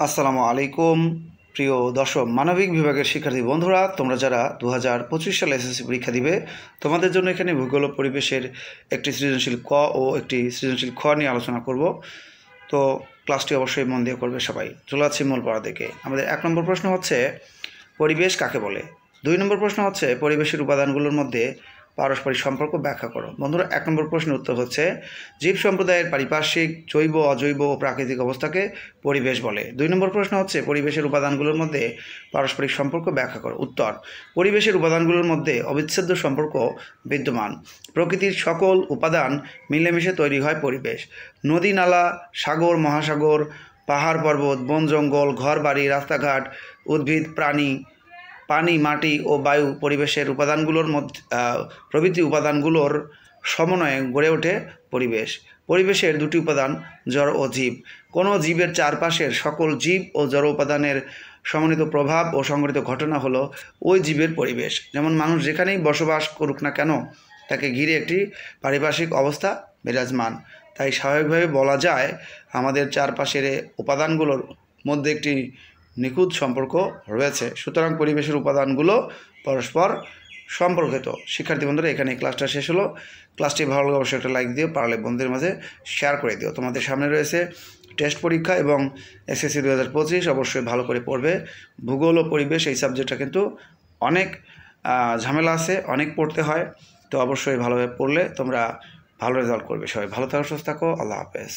আসসালামু আলাইকুম প্রিয় দশম মানবিক বিভাগের শিক্ষার্থী বন্ধুরা, তোমরা যারা 2025 সালে এসএসসি পরীক্ষা দিবে তোমাদের জন্য এখানে ভূগোল ও পরিবেশের একটি সৃজনশীল ক ও একটি সৃজনশীল খ নিয়ে আলোচনা করব। তো ক্লাসটি অবশ্যই মন দিয়ে করবে সবাই। চলে যাচ্ছি মূল পড়া দেখে। আমাদের 1 নম্বর প্রশ্ন হচ্ছে পরিবেশ কাকে বলে। 2 নম্বর প্রশ্ন হচ্ছে পরিবেশের উপাদানগুলোর মধ্যে পারস্পরিক সম্পর্ক ব্যাখ্যা করো। বন্ধুরা, 1 নম্বর প্রশ্নের উত্তর হচ্ছে জীব সম্প্রদায়ের পারিপার্শ্বিক, জৈব, অজৈব ও প্রাকৃতিক অবস্থাকে পরিবেশ বলে। 2 নম্বর প্রশ্ন হচ্ছে পরিবেশের উপাদানগুলোর মধ্যে পারস্পরিক সম্পর্ক ব্যাখ্যা করো। উত্তর: পরিবেশের উপাদানগুলোর মধ্যে অবিচ্ছেদ্য সম্পর্ক বিদ্যমান। প্রকৃতির সকল উপাদান মিলেমিশে তৈরি হয় পরিবেশ। নদী, নালা, সাগর, মহাসাগর, পাহাড় পর্বত, বন জঙ্গল, ঘর বাড়ি, রাস্তাঘাট, উদ্ভিদ, প্রাণী, পানি, মাটি ও বায়ু পরিবেশের উপাদানগুলোর মধ্যে প্রভৃতি উপাদানগুলোর সমন্বয়ে গড়ে ওঠে পরিবেশ। পরিবেশের দুটি উপাদান জড় ও জীব। কোনো জীবের চারপাশের সকল জীব ও জড় উপাদানের সমন্বিত প্রভাব ও সংঘটিত ঘটনা হলো ওই জীবের পরিবেশ। যেমন মানুষ যেখানেই বসবাস করুক না কেন তাকে ঘিরে একটি পারিপার্শ্বিক অবস্থা বিরাজমান। তাই স্বাভাবিকভাবে বলা যায় আমাদের চারপাশের উপাদানগুলোর মধ্যে একটি নিখুঁত সম্পর্ক রয়েছে। সুতরাং পরিবেশের উপাদানগুলো পরস্পর সম্পর্কিত। শিক্ষার্থী বন্ধুরা, এখানে ক্লাসটা শেষ হলো। ক্লাসটি ভালো লাগলে অবশ্যই একটা লাইক দিও, পারলে বন্ধুদের মাঝে শেয়ার করে দিও। তোমাদের সামনে রয়েছে টেস্ট পরীক্ষা এবং এসএসসি 2025। অবশ্যই ভালো করে পড়বে। ভূগোল ও পরিবেশ এই সাবজেক্টটা কিন্তু অনেক ঝামেলা আছে, অনেক পড়তে হয়। তো অবশ্যই ভালোভাবে পড়লে তোমরা ভালো রেজাল্ট করবে। সবাই ভালো থাকো, সুস্থ থাকো। আল্লাহ হাফেজ।